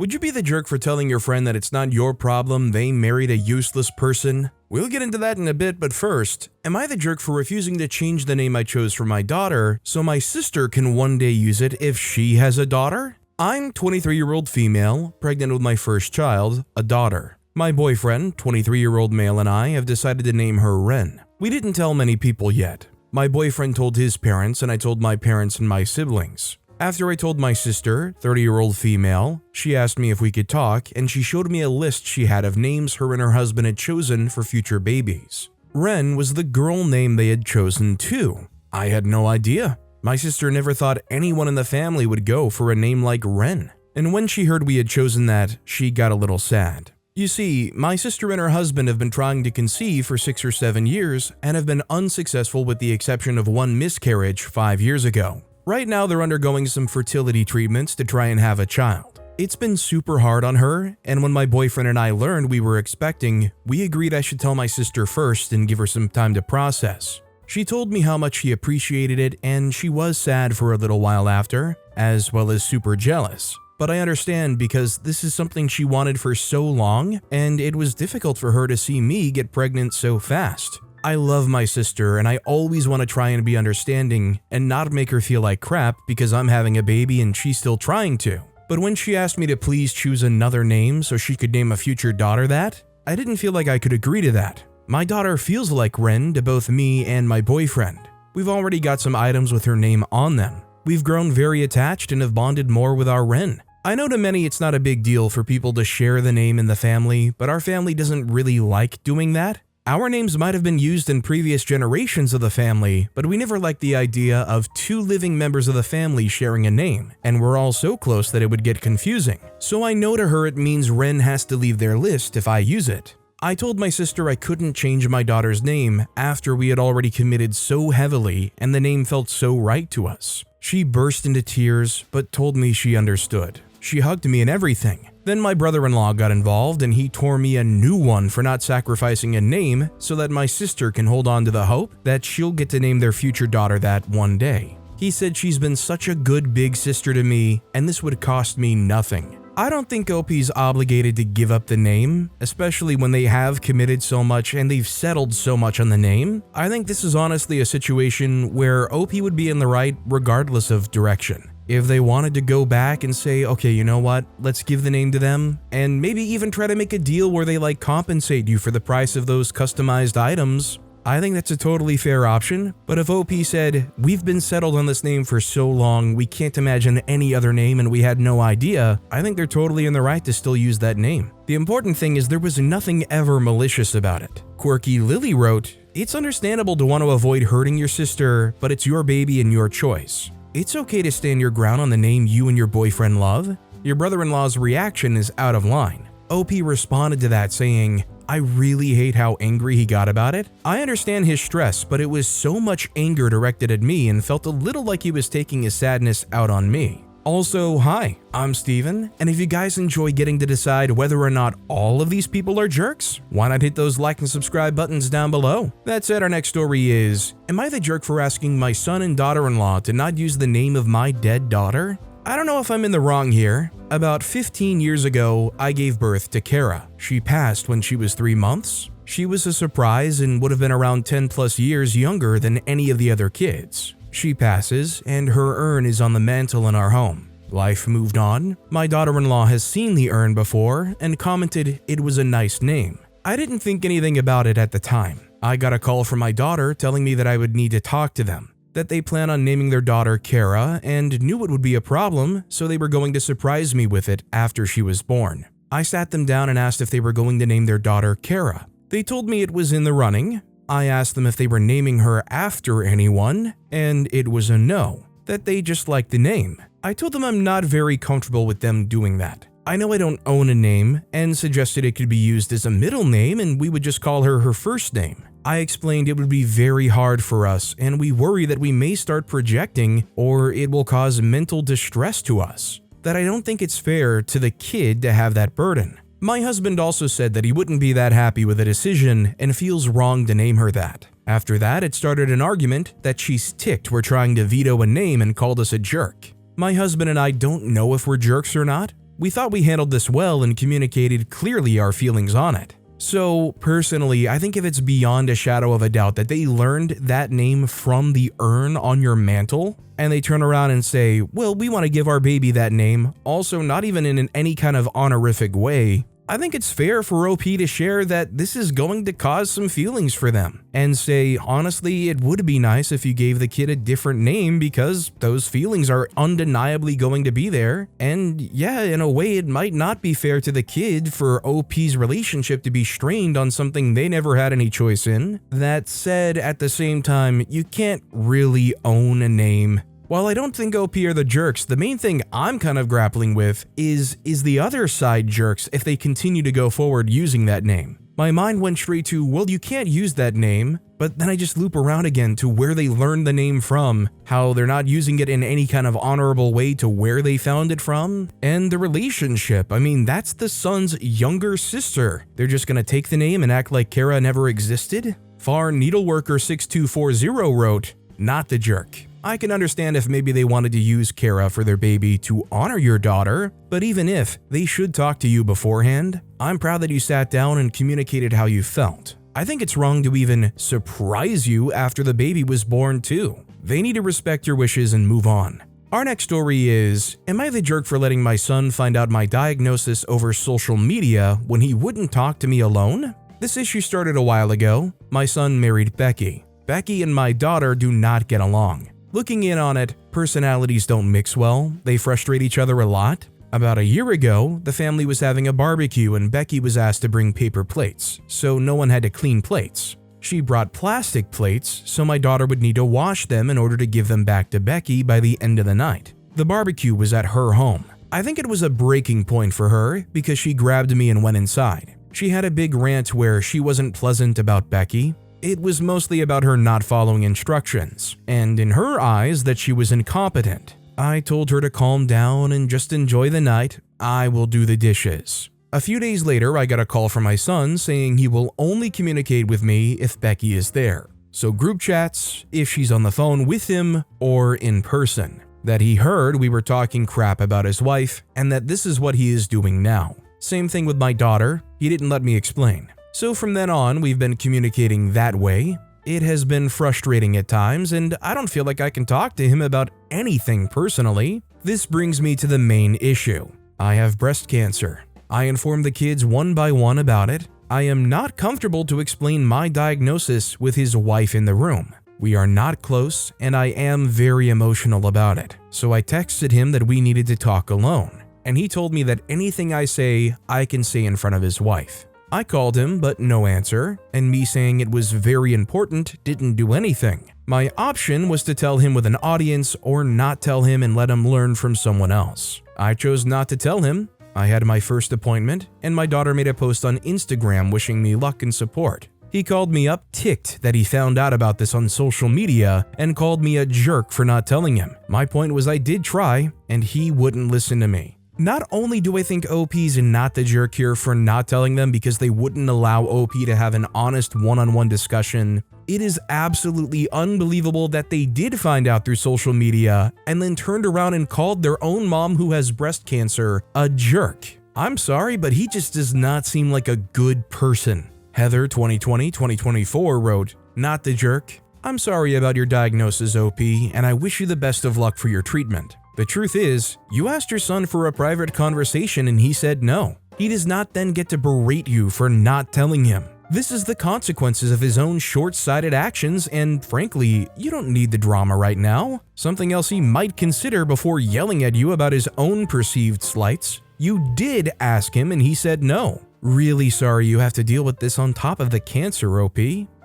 Would you be the jerk for telling your friend that it's not your problem they married a useless person? We'll get into that in a bit, but first, am I the jerk for refusing to change the name I chose for my daughter so my sister can one day use it if she has a daughter? I'm 23-year-old female, pregnant with my first child, a daughter. My boyfriend, 23-year-old male, and I have decided to name her Ren. We didn't tell many people yet. My boyfriend told his parents and I told my parents and my siblings. After I told my sister, 30-year-old female, she asked me if we could talk and she showed me a list she had of names her and her husband had chosen for future babies. Ren was the girl name they had chosen too. I had no idea. My sister never thought anyone in the family would go for a name like Ren. And when she heard we had chosen that, she got a little sad. You see, my sister and her husband have been trying to conceive for 6 or 7 years and have been unsuccessful with the exception of one miscarriage 5 years ago. Right now, they're undergoing some fertility treatments to try and have a child. It's been super hard on her, and when my boyfriend and I learned we were expecting, we agreed I should tell my sister first and give her some time to process. She told me how much she appreciated it, and she was sad for a little while after, as well as super jealous. But I understand because this is something she wanted for so long, and it was difficult for her to see me get pregnant so fast. I love my sister and I always want to try and be understanding and not make her feel like crap because I'm having a baby and she's still trying to. But when she asked me to please choose another name so she could name a future daughter that, I didn't feel like I could agree to that. My daughter feels like Ren to both me and my boyfriend. We've already got some items with her name on them. We've grown very attached and have bonded more with our Ren. I know to many it's not a big deal for people to share the name in the family, but our family doesn't really like doing that. Our names might have been used in previous generations of the family, but we never liked the idea of 2 living members of the family sharing a name, and we're all so close that it would get confusing. So I know to her it means Ren has to leave their list if I use it. I told my sister I couldn't change my daughter's name after we had already committed so heavily and the name felt so right to us. She burst into tears, but told me she understood. She hugged me and everything. Then my brother-in-law got involved and he tore me a new one for not sacrificing a name so that my sister can hold on to the hope that she'll get to name their future daughter that one day. He said she's been such a good big sister to me and this would cost me nothing. I don't think OP's obligated to give up the name, especially when they have committed so much and they've settled so much on the name. I think this is honestly a situation where OP would be in the right regardless of direction. If they wanted to go back and say, okay, you know what, let's give the name to them, and maybe even try to make a deal where they compensate you for the price of those customized items, I think that's a totally fair option. But if OP said, we've been settled on this name for so long, we can't imagine any other name and we had no idea, I think they're totally in the right to still use that name. The important thing is there was nothing ever malicious about it. Quirky Lily wrote, it's understandable to want to avoid hurting your sister, but it's your baby and your choice. It's okay to stand your ground on the name you and your boyfriend love. Your brother-in-law's reaction is out of line. OP responded to that saying, I really hate how angry he got about it. I understand his stress, but it was so much anger directed at me and felt a little like he was taking his sadness out on me. Also, hi, I'm Steven, and if you guys enjoy getting to decide whether or not all of these people are jerks, why not hit those like and subscribe buttons down below? That said, our next story is, am I the jerk for asking my son and daughter-in-law to not use the name of my dead daughter? I don't know if I'm in the wrong here. About 15 years ago, I gave birth to Kara. She passed when she was 3 months. She was a surprise and would have been around 10 plus years younger than any of the other kids. She passes, and her urn is on the mantle in our home. Life moved on. My daughter-in-law has seen the urn before and commented it was a nice name. I didn't think anything about it at the time. I got a call from my daughter telling me that I would need to talk to them, that they plan on naming their daughter Kara and knew it would be a problem, so they were going to surprise me with it after she was born. I sat them down and asked if they were going to name their daughter Kara. They told me it was in the running. I asked them if they were naming her after anyone, and it was a no, that they just liked the name. I told them I'm not very comfortable with them doing that. I know I don't own a name, and suggested it could be used as a middle name and we would just call her her first name. I explained it would be very hard for us and we worry that we may start projecting or it will cause mental distress to us, that I don't think it's fair to the kid to have that burden. My husband also said that he wouldn't be that happy with the decision and feels wrong to name her that. After that, it started an argument that she's ticked we're trying to veto a name and called us a jerk. My husband and I don't know if we're jerks or not. we thought we handled this well and communicated clearly our feelings on it. So personally, I think if it's beyond a shadow of a doubt that they learned that name from the urn on your mantle, and they turn around and say, well, we want to give our baby that name, also not even in any kind of honorific way, I think it's fair for OP to share that this is going to cause some feelings for them and say, honestly, it would be nice if you gave the kid a different name because those feelings are undeniably going to be there. And yeah, in a way, it might not be fair to the kid for OP's relationship to be strained on something they never had any choice in. That said, at the same time, you can't really own a name. While I don't think OP are the jerks, the main thing I'm kind of grappling with is the other side jerks if they continue to go forward using that name. My mind went straight to, well, you can't use that name, but then I just loop around again to where they learned the name from, how they're not using it in any kind of honorable way to where they found it from, and the relationship. I mean, that's the son's younger sister. They're just gonna take the name and act like Kara never existed? Far Needleworker 6240 wrote, not the jerk. I can understand if maybe they wanted to use Kara for their baby to honor your daughter, but even if, they should talk to you beforehand. I'm proud that you sat down and communicated how you felt. I think it's wrong to even surprise you after the baby was born too. They need to respect your wishes and move on. Our next story is, am I the jerk for letting my son find out my diagnosis over social media when he wouldn't talk to me alone? This issue started a while ago. My son married Becky. Becky and my daughter do not get along. Looking in on it, personalities don't mix well, they frustrate each other a lot. About a year ago, the family was having a barbecue and Becky was asked to bring paper plates, so no one had to clean plates. She brought plastic plates, so my daughter would need to wash them in order to give them back to Becky by the end of the night. The barbecue was at her home. I think it was a breaking point for her because she grabbed me and went inside. She had a big rant where she wasn't pleasant about Becky. It was mostly about her not following instructions, and in her eyes that she was incompetent. I told her to calm down and just enjoy the night. I will do the dishes. A few days later, I got a call from my son saying he will only communicate with me if Becky is there. So group chats, if she's on the phone with him or in person. That he heard we were talking crap about his wife and that this is what he is doing now. Same thing with my daughter. He didn't let me explain. So from then on, we've been communicating that way. It has been frustrating at times, and I don't feel like I can talk to him about anything personally. This brings me to the main issue. I have breast cancer. I informed the kids one by one about it. I am not comfortable to explain my diagnosis with his wife in the room. We are not close, and I am very emotional about it. So I texted him that we needed to talk alone, and he told me that anything I say, I can say in front of his wife. I called him, but no answer, and me saying it was very important didn't do anything. My option was to tell him with an audience or not tell him and let him learn from someone else. I chose not to tell him. I had my first appointment, and my daughter made a post on Instagram wishing me luck and support. He called me up ticked that he found out about this on social media and called me a jerk for not telling him. My point was I did try, and he wouldn't listen to me. Not only do I think OP's not the jerk here for not telling them because they wouldn't allow OP to have an honest one-on-one discussion, it is absolutely unbelievable that they did find out through social media and then turned around and called their own mom who has breast cancer a jerk. I'm sorry, but he just does not seem like a good person. Heather 2020-2024 wrote, not the jerk. I'm sorry about your diagnosis, OP, and I wish you the best of luck for your treatment. The truth is, you asked your son for a private conversation and he said no. He does not then get to berate you for not telling him. This is the consequences of his own short-sighted actions, and frankly, you don't need the drama right now. Something else he might consider before yelling at you about his own perceived slights. You did ask him and he said no. Really sorry you have to deal with this on top of the cancer, OP.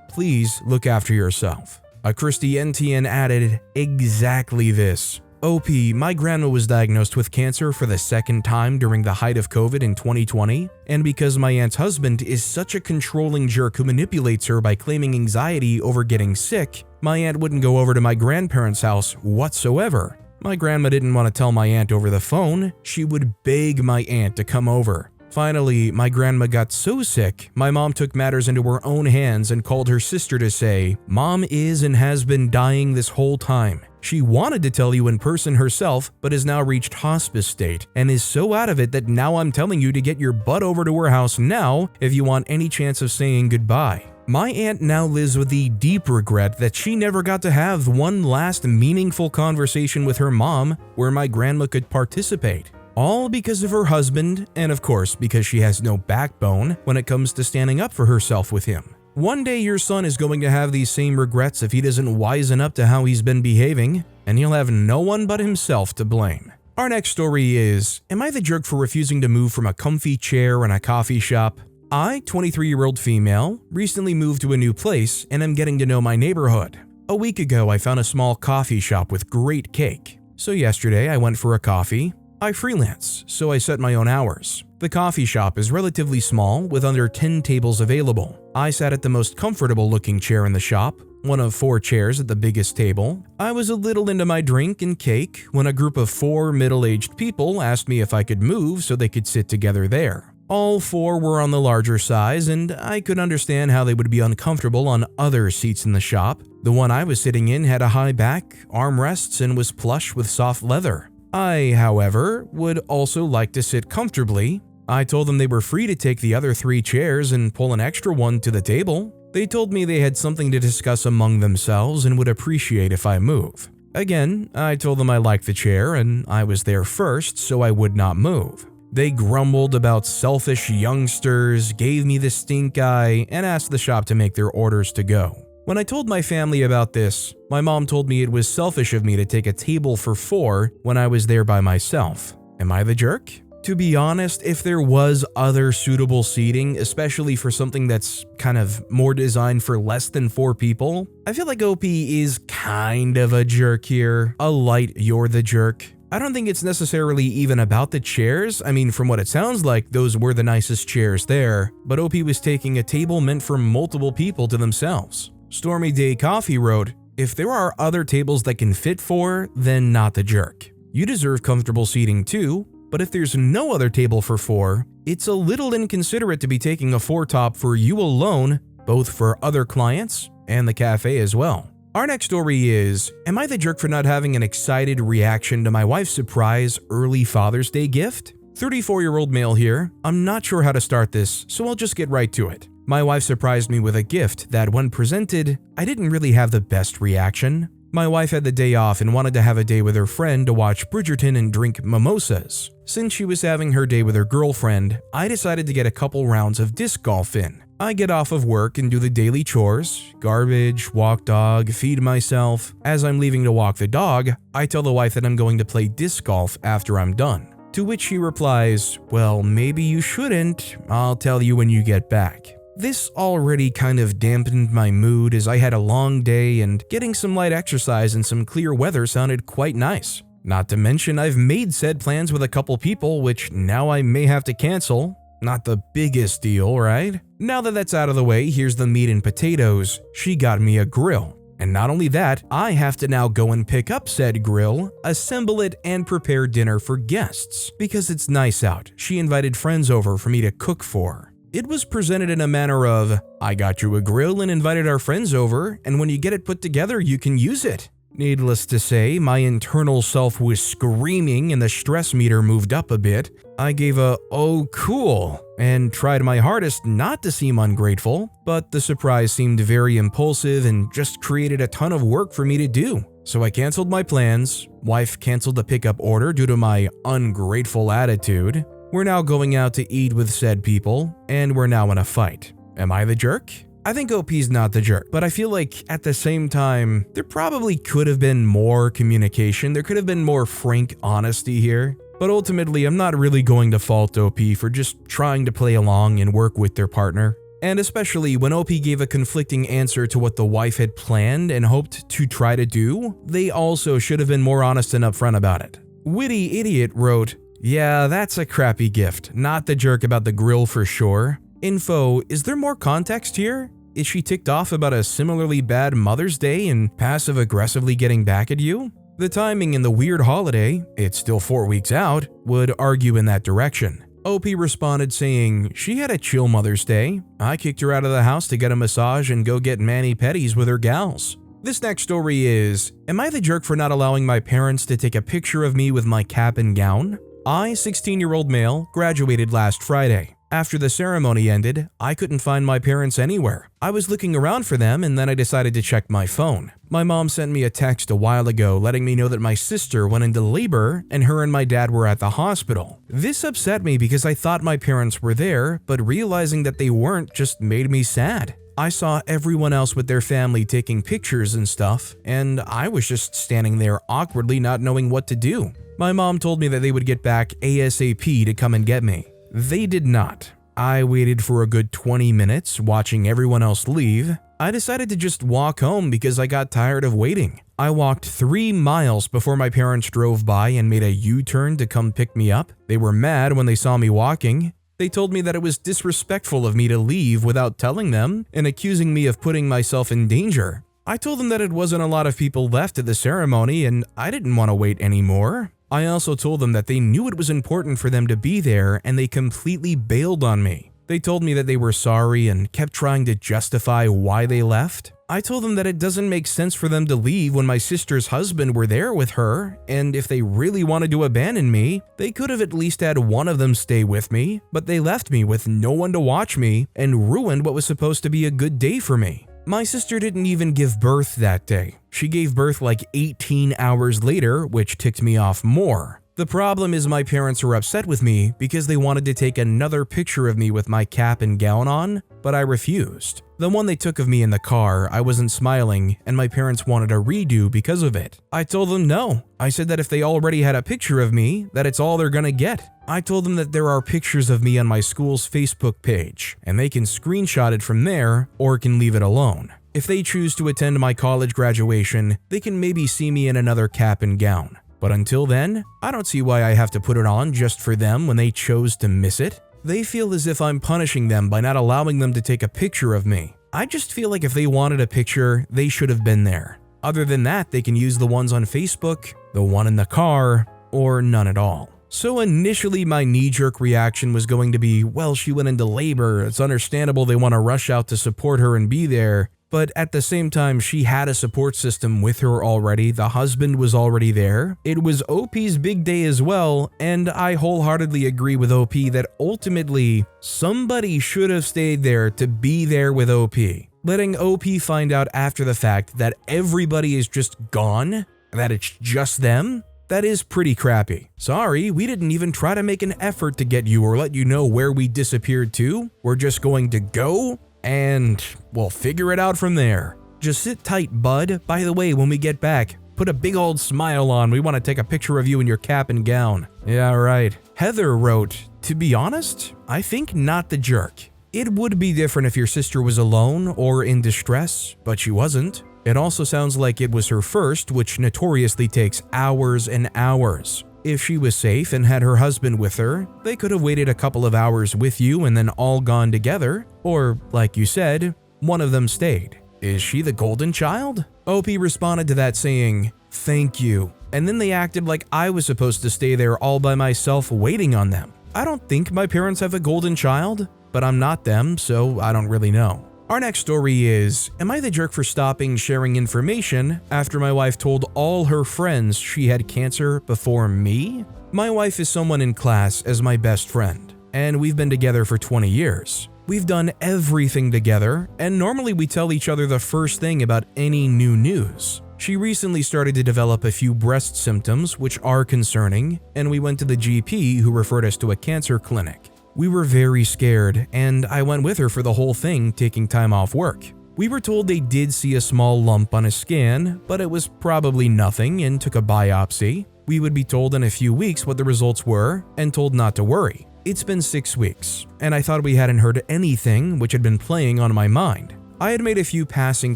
Please look after yourself. A Christy NTN added exactly this. OP, my grandma was diagnosed with cancer for the second time during the height of COVID in 2020, and because my aunt's husband is such a controlling jerk who manipulates her by claiming anxiety over getting sick, my aunt wouldn't go over to my grandparents' house whatsoever. My grandma didn't want to tell my aunt over the phone, she would beg my aunt to come over. Finally, my grandma got so sick, my mom took matters into her own hands and called her sister to say, Mom is and has been dying this whole time. She wanted to tell you in person herself, but has now reached hospice state and is so out of it that now I'm telling you to get your butt over to her house now if you want any chance of saying goodbye. My aunt now lives with the deep regret that she never got to have one last meaningful conversation with her mom where my grandma could participate. All because of her husband, and of course because she has no backbone when it comes to standing up for herself with him. One day your son is going to have these same regrets if he doesn't wisen up to how he's been behaving, and he'll have no one but himself to blame. Our next story is, am I the jerk for refusing to move from a comfy chair in a coffee shop? I, 23-year-old female, recently moved to a new place and am getting to know my neighborhood. A week ago, I found a small coffee shop with great cake. So yesterday, I went for a coffee. I freelance, so I set my own hours. The coffee shop is relatively small with under 10 tables available. I sat at the most comfortable looking chair in the shop, one of 4 chairs at the biggest table. I was a little into my drink and cake when a group of 4 middle-aged people asked me if I could move so they could sit together there. All 4 were on the larger size, and I could understand how they would be uncomfortable on other seats in the shop. The one I was sitting in had a high back, armrests, and was plush with soft leather. I, however, would also like to sit comfortably. I told them they were free to take the other 3 chairs and pull an extra one to the table. They told me they had something to discuss among themselves and would appreciate if I move. Again, I told them I liked the chair and I was there first, so I would not move. They grumbled about selfish youngsters, gave me the stink eye, and asked the shop to make their orders to go. When I told my family about this, my mom told me it was selfish of me to take a table for 4 when I was there by myself. Am I the jerk? To be honest, if there was other suitable seating, especially for something that's kind of more designed for less than 4 people, I feel like OP is kind of a jerk here. A light you're the jerk. I don't think it's necessarily even about the chairs. I mean, from what it sounds like, those were the nicest chairs there, but OP was taking a table meant for multiple people to themselves. Stormy Day Coffee wrote, if there are other tables that can fit 4, then not the jerk. You deserve comfortable seating too, but if there's no other table for 4, it's a little inconsiderate to be taking a 4-top for you alone, both for other clients and the cafe as well. Our next story is, am I the jerk for not having an excited reaction to my wife's surprise early Father's Day gift? 34-year-old male here. I'm not sure how to start this, so I'll just get right to it. My wife surprised me with a gift that, when presented, I didn't really have the best reaction. My wife had the day off and wanted to have a day with her friend to watch Bridgerton and drink mimosas. Since she was having her day with her girlfriend, I decided to get a couple rounds of disc golf in. I get off of work and do the daily chores, garbage, walk dog, feed myself. As I'm leaving to walk the dog, I tell the wife that I'm going to play disc golf after I'm done. To which she replies, well, maybe you shouldn't. I'll tell you when you get back. This already kind of dampened my mood as I had a long day and getting some light exercise and some clear weather sounded quite nice. Not to mention I've made said plans with a couple people which now I may have to cancel. Not the biggest deal, right? Now that that's out of the way, here's the meat and potatoes. She got me a grill. And not only that, I have to now go and pick up said grill, assemble it, and prepare dinner for guests. Because it's nice out, she invited friends over for me to cook for. It was presented in a manner of, I got you a grill and invited our friends over, and when you get it put together, you can use it. Needless to say, my internal self was screaming and the stress meter moved up a bit. I gave a, oh cool, and tried my hardest not to seem ungrateful, but the surprise seemed very impulsive and just created a ton of work for me to do. So I canceled my plans, wife canceled the pickup order due to my ungrateful attitude. We're now going out to eat with said people, and we're now in a fight. Am I the jerk? I think OP's not the jerk, but I feel like at the same time, there probably could have been more communication. There could have been more frank honesty here. But ultimately, I'm not really going to fault OP for just trying to play along and work with their partner. And especially when OP gave a conflicting answer to what the wife had planned and hoped to try to do, they also should have been more honest and upfront about it. Witty Idiot wrote, yeah, that's a crappy gift. Not the jerk about the grill for sure. Info, is there more context here? Is she ticked off about a similarly bad Mother's Day and passive-aggressively getting back at you? The timing in the weird holiday, it's still 4 weeks out, would argue in that direction. OP responded saying, she had a chill Mother's Day. I kicked her out of the house to get a massage and go get mani-pedis with her gals. This next story is, am I the jerk for not allowing my parents to take a picture of me with my cap and gown? I, 16-year-old male, graduated last Friday. After the ceremony ended, I couldn't find my parents anywhere. I was looking around for them and then I decided to check my phone. My mom sent me a text a while ago letting me know that my sister went into labor and her and my dad were at the hospital. This upset me because I thought my parents were there, but realizing that they weren't just made me sad. I saw everyone else with their family taking pictures and stuff, and I was just standing there awkwardly not knowing what to do. My mom told me that they would get back ASAP to come and get me. They did not. I waited for a good 20 minutes watching everyone else leave. I decided to just walk home because I got tired of waiting. I walked 3 miles before my parents drove by and made a U-turn to come pick me up. They were mad when they saw me walking. They told me that it was disrespectful of me to leave without telling them and accusing me of putting myself in danger. I told them that it wasn't a lot of people left at the ceremony and I didn't want to wait anymore. I also told them that they knew it was important for them to be there and they completely bailed on me. They told me that they were sorry and kept trying to justify why they left. I told them that it doesn't make sense for them to leave when my sister's husband were there with her, and if they really wanted to abandon me, they could have at least had one of them stay with me, but they left me with no one to watch me and ruined what was supposed to be a good day for me. My sister didn't even give birth that day. She gave birth like 18 hours later, which ticked me off more. The problem is my parents are upset with me because they wanted to take another picture of me with my cap and gown on, but I refused. The one they took of me in the car, I wasn't smiling, and my parents wanted a redo because of it. I told them no. I said that if they already had a picture of me, that it's all they're gonna get. I told them that there are pictures of me on my school's Facebook page, and they can screenshot it from there or can leave it alone. If they choose to attend my college graduation, they can maybe see me in another cap and gown. But until then, I don't see why I have to put it on just for them when they chose to miss it. They feel as if I'm punishing them by not allowing them to take a picture of me. I just feel like if they wanted a picture, they should have been there. Other than that, they can use the ones on Facebook, the one in the car, or none at all. So initially my knee-jerk reaction was going to be, well, she went into labor, it's understandable they want to rush out to support her and be there. But at the same time, she had a support system with her already, the husband was already there, it was OP's big day as well, and I wholeheartedly agree with OP that ultimately, somebody should have stayed there to be there with OP. Letting OP find out after the fact that everybody is just gone, that it's just them, that is pretty crappy. Sorry, we didn't even try to make an effort to get you or let you know where we disappeared to, we're just going to go? And we'll figure it out from there. Just sit tight, bud. By the way, when we get back, put a big old smile on. We want to take a picture of you in your cap and gown. Yeah, right. Heather wrote, to be honest, I think not the jerk. It would be different if your sister was alone or in distress, but she wasn't. It also sounds like it was her first, which notoriously takes hours and hours. If she was safe and had her husband with her, they could have waited a couple of hours with you and then all gone together. Or, like you said, one of them stayed. Is she the golden child? OP responded to that saying, thank you. And then they acted like I was supposed to stay there all by myself waiting on them. I don't think my parents have a golden child, but I'm not them, so I don't really know. Our next story is, am I the jerk for stopping sharing information after my wife told all her friends she had cancer before me? My wife is someone in class as my best friend, and we've been together for 20 years. We've done everything together, and normally we tell each other the first thing about any new news. She recently started to develop a few breast symptoms which are concerning, and we went to the GP who referred us to a cancer clinic. We were very scared, and I went with her for the whole thing, taking time off work. We were told they did see a small lump on a scan, but it was probably nothing and took a biopsy. We would be told in a few weeks what the results were and told not to worry. It's been 6 weeks, and I thought we hadn't heard anything which had been playing on my mind. I had made a few passing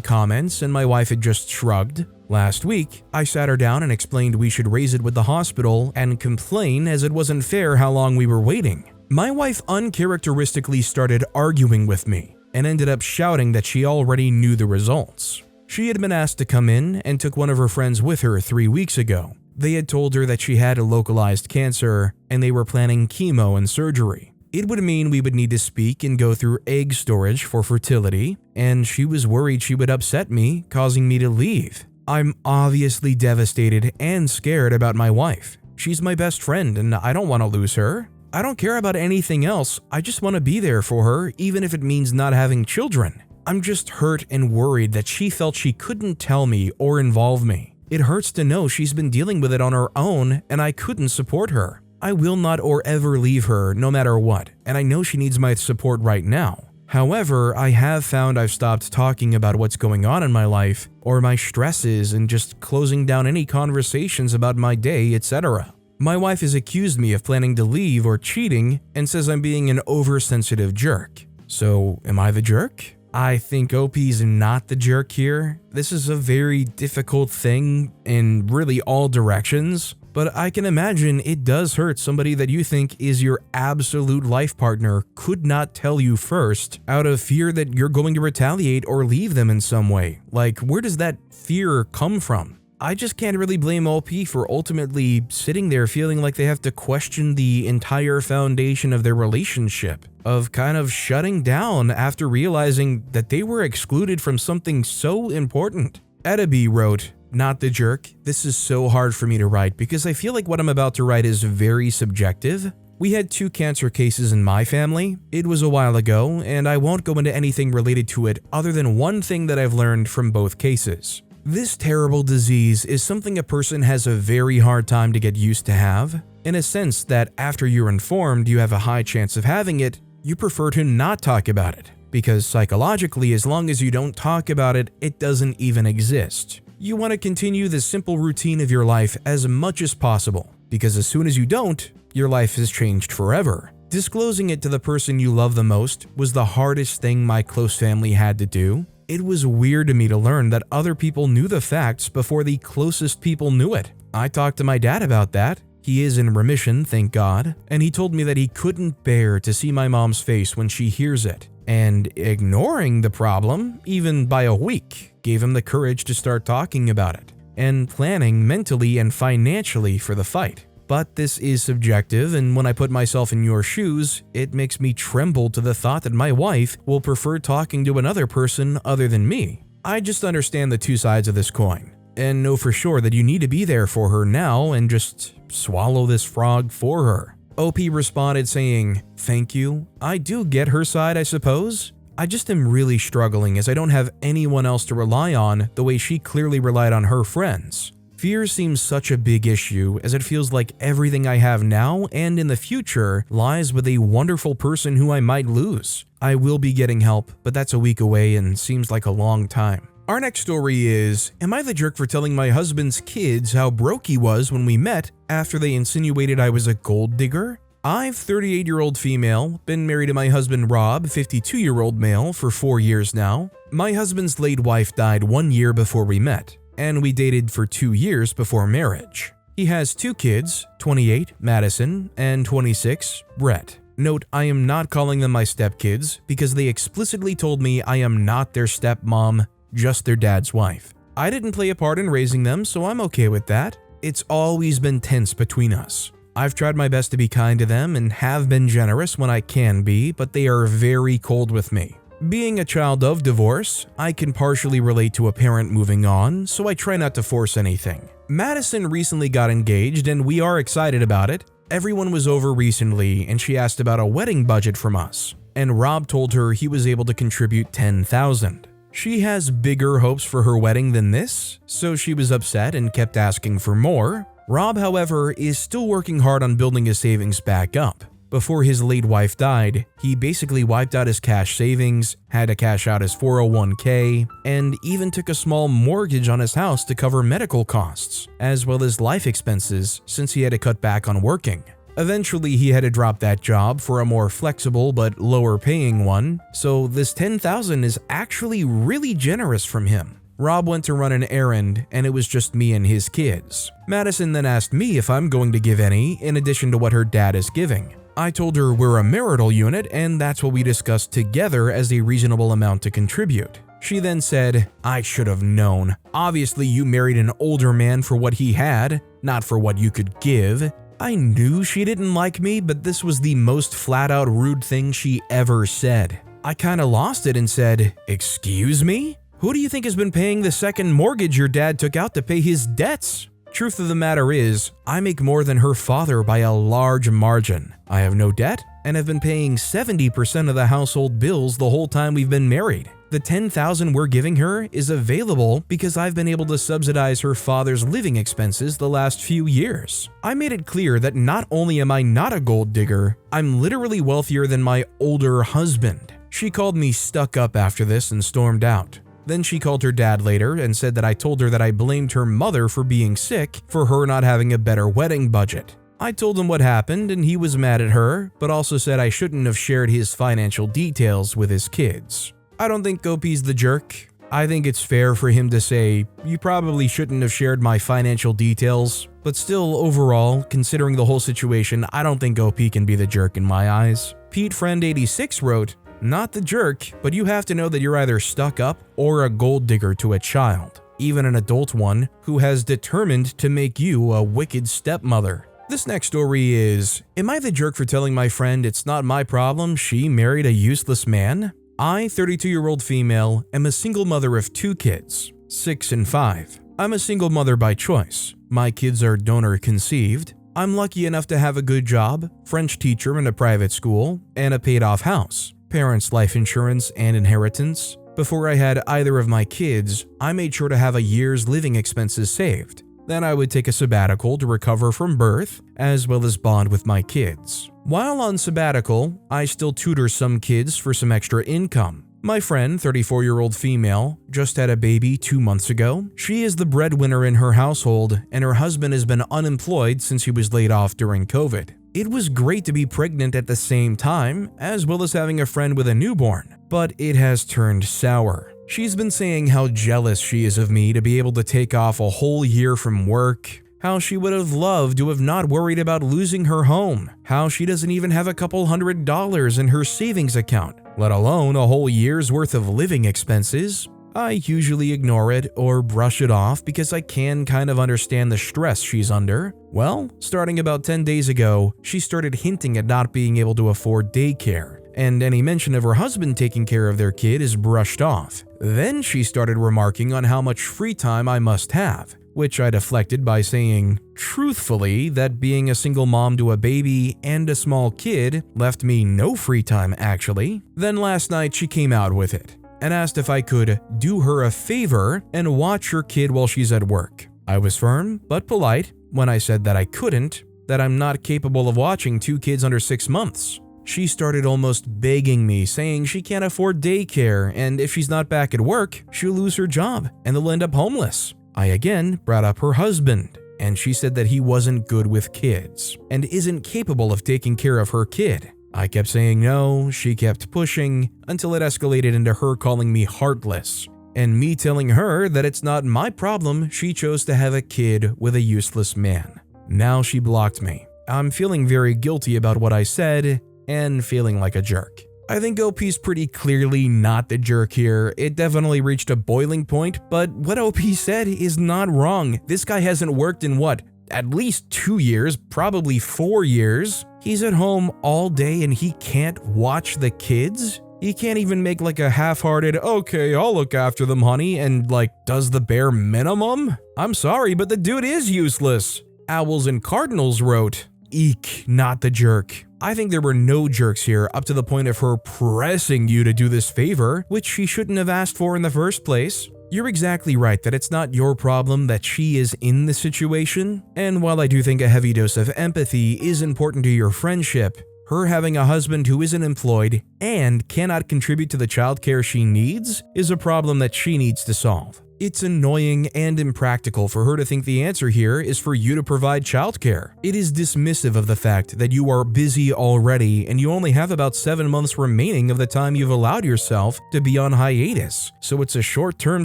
comments and my wife had just shrugged. Last week, I sat her down and explained we should raise it with the hospital and complain as it wasn't fair how long we were waiting. My wife uncharacteristically started arguing with me and ended up shouting that she already knew the results. She had been asked to come in and took one of her friends with her 3 weeks ago. They had told her that she had a localized cancer and they were planning chemo and surgery. It would mean we would need to speak and go through egg storage for fertility, and she was worried she would upset me, causing me to leave. I'm obviously devastated and scared about my wife. She's my best friend and I don't want to lose her. I don't care about anything else, I just want to be there for her even if it means not having children. I'm just hurt and worried that she felt she couldn't tell me or involve me. It hurts to know she's been dealing with it on her own and I couldn't support her. I will not or ever leave her no matter what, and I know she needs my support right now. However, I have found I've stopped talking about what's going on in my life or my stresses and just closing down any conversations about my day, etc. My wife has accused me of planning to leave or cheating and says I'm being an oversensitive jerk. So, am I the jerk? I think OP's not the jerk here. This is a very difficult thing in really all directions. But I can imagine it does hurt somebody that you think is your absolute life partner could not tell you first out of fear that you're going to retaliate or leave them in some way. Like, where does that fear come from? I just can't really blame OP for ultimately sitting there feeling like they have to question the entire foundation of their relationship, of kind of shutting down after realizing that they were excluded from something so important. Edaby wrote, "Not the jerk. This is so hard for me to write because I feel like what I'm about to write is very subjective. We had 2 cancer cases in my family. It was a while ago, and I won't go into anything related to it other than one thing that I've learned from both cases. This terrible disease is something a person has a very hard time to get used to have, in a sense that after you're informed you have a high chance of having it, you prefer to not talk about it. Because psychologically, as long as you don't talk about it, it doesn't even exist. You want to continue the simple routine of your life as much as possible, because as soon as you don't, your life has changed forever. Disclosing it to the person you love the most was the hardest thing my close family had to do. It was weird to me to learn that other people knew the facts before the closest people knew it. I talked to my dad about that. He is in remission, thank God, and he told me that he couldn't bear to see my mom's face when she hears it. And ignoring the problem, even by a week, gave him the courage to start talking about it and planning mentally and financially for the fight. But this is subjective, and when I put myself in your shoes, it makes me tremble to the thought that my wife will prefer talking to another person other than me. I just understand the 2 sides of this coin, and know for sure that you need to be there for her now and just swallow this frog for her." OP responded saying, "Thank you. I do get her side, I suppose. I just am really struggling as I don't have anyone else to rely on the way she clearly relied on her friends. Fear seems such a big issue as it feels like everything I have now and in the future lies with a wonderful person who I might lose. I will be getting help, but that's a week away and seems like a long time." Our next story is, am I the jerk for telling my husband's kids how broke he was when we met after they insinuated I was a gold digger? I've 38-year-old female, been married to my husband Rob, 52-year-old male, for 4 years now. My husband's late wife died 1 year before we met, and we dated for 2 years before marriage. He has 2 kids, 28, Madison, and 26, Brett. Note, I am not calling them my stepkids because they explicitly told me I am not their stepmom, just their dad's wife. I didn't play a part in raising them, so I'm okay with that. It's always been tense between us. I've tried my best to be kind to them and have been generous when I can be, but they are very cold with me. Being a child of divorce, I can partially relate to a parent moving on, so I try not to force anything. Madison recently got engaged and we are excited about it. Everyone was over recently and she asked about a wedding budget from us, and Rob told her he was able to contribute $10,000. She has bigger hopes for her wedding than this, so she was upset and kept asking for more. Rob, however, is still working hard on building his savings back up. Before his late wife died, he basically wiped out his cash savings, had to cash out his 401k, and even took a small mortgage on his house to cover medical costs, as well as life expenses since he had to cut back on working. Eventually, he had to drop that job for a more flexible but lower paying one, so this $10,000 is actually really generous from him. Rob went to run an errand, and it was just me and his kids. Madison then asked me if I'm going to give any, in addition to what her dad is giving. I told her we're a marital unit, and that's what we discussed together as a reasonable amount to contribute. She then said, "I should have known. Obviously, you married an older man for what he had, not for what you could give. I knew she didn't like me, but this was the most flat-out rude thing she ever said. I kinda lost it and said, "Excuse me? Who do you think has been paying the second mortgage your dad took out to pay his debts?" Truth of the matter is, I make more than her father by a large margin. I have no debt and have been paying 70% of the household bills the whole time we've been married. The $10,000 we're giving her is available because I've been able to subsidize her father's living expenses the last few years. I made it clear that not only am I not a gold digger, I'm literally wealthier than my older husband. She called me stuck up after this and stormed out. Then she called her dad later and said that I told her that I blamed her mother for being sick for her not having a better wedding budget. I told him what happened and he was mad at her, but also said I shouldn't have shared his financial details with his kids. I don't think Gopi's the jerk. I think it's fair for him to say, "You probably shouldn't have shared my financial details," but still, overall, considering the whole situation, I don't think Gopi can be the jerk in my eyes. Pete Friend 86 wrote, "Not the jerk, but you have to know that you're either stuck up or a gold digger to a child, even an adult one, who has determined to make you a wicked stepmother." This next story is, am I the jerk for telling my friend it's not my problem she married a useless man? I, 32-year-old female, am a single mother of 2 kids, 6 and 5. I'm a single mother by choice. My kids are donor conceived. I'm lucky enough to have a good job, French teacher in a private school, and a paid-off house, parents' life insurance and inheritance. Before I had either of my kids, I made sure to have a year's living expenses saved. Then I would take a sabbatical to recover from birth, as well as bond with my kids. While on sabbatical, I still tutor some kids for some extra income. My friend, 34-year-old female, just had a baby 2 months ago. She is the breadwinner in her household, and her husband has been unemployed since he was laid off during COVID. It was great to be pregnant at the same time, as well as having a friend with a newborn, but it has turned sour. She's been saying how jealous she is of me to be able to take off a whole year from work, how she would have loved to have not worried about losing her home, how she doesn't even have a couple $100 in her savings account, let alone a whole year's worth of living expenses. I usually ignore it or brush it off because I can kind of understand the stress she's under. Well, starting about 10 days ago, she started hinting at not being able to afford daycare, and any mention of her husband taking care of their kid is brushed off. Then she started remarking on how much free time I must have, which I deflected by saying, truthfully, that being a single mom to a baby and a small kid left me no free time actually. Then last night she came out with it and asked if I could do her a favor and watch her kid while she's at work. I was firm but polite when I said that I couldn't, that I'm not capable of watching 2 kids under 6 months. She started almost begging me, saying she can't afford daycare and if she's not back at work, she'll lose her job and they'll end up homeless. I again brought up her husband, and she said that he wasn't good with kids and isn't capable of taking care of her kid. I kept saying no, she kept pushing, until it escalated into her calling me heartless, and me telling her that it's not my problem she chose to have a kid with a useless man. Now she blocked me. I'm feeling very guilty about what I said, and feeling like a jerk. I think OP's pretty clearly not the jerk here. It definitely reached a boiling point, but what OP said is not wrong. This guy hasn't worked in what? At least 2 years, probably 4 years. He's at home all day and he can't watch the kids? He can't even make like a half-hearted, "Okay, I'll look after them, honey," and like does the bare minimum? I'm sorry, but the dude is useless. Owls and Cardinals wrote, "Eek, not the jerk. I think there were no jerks here up to the point of her pressing you to do this favor, which she shouldn't have asked for in the first place. You're exactly right that it's not your problem that she is in the situation, and while I do think a heavy dose of empathy is important to your friendship, her having a husband who isn't employed and cannot contribute to the childcare she needs is a problem that she needs to solve. It's annoying and impractical for her to think the answer here is for you to provide childcare. It is dismissive of the fact that you are busy already and you only have about 7 months remaining of the time you've allowed yourself to be on hiatus, so it's a short-term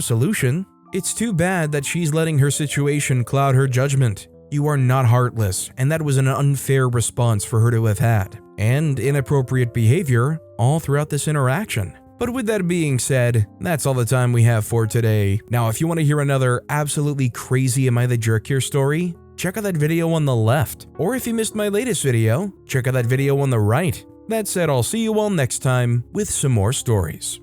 solution. It's too bad that she's letting her situation cloud her judgment. You are not heartless, and that was an unfair response for her to have had, and inappropriate behavior all throughout this interaction. But with that being said, that's all the time we have for today. Now, if you want to hear another absolutely crazy Am I the Jerk Here story, check out that video on the left. Or if you missed my latest video, check out that video on the right. That said, I'll see you all next time with some more stories.